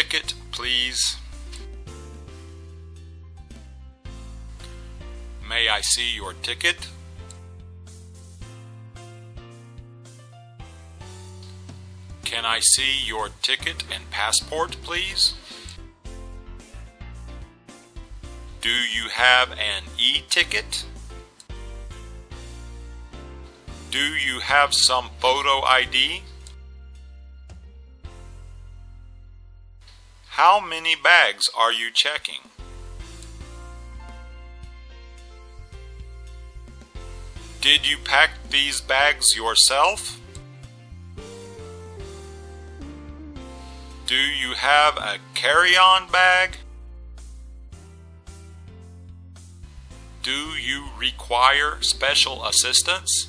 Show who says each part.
Speaker 1: ticket, please? May I see your ticket? Can I see your ticket and passport, please? Do you have an e-ticket? Do you have some photo ID? How many bags are you checking? Did you pack these bags yourself? Do you have a carry-on bag? Do you require special assistance?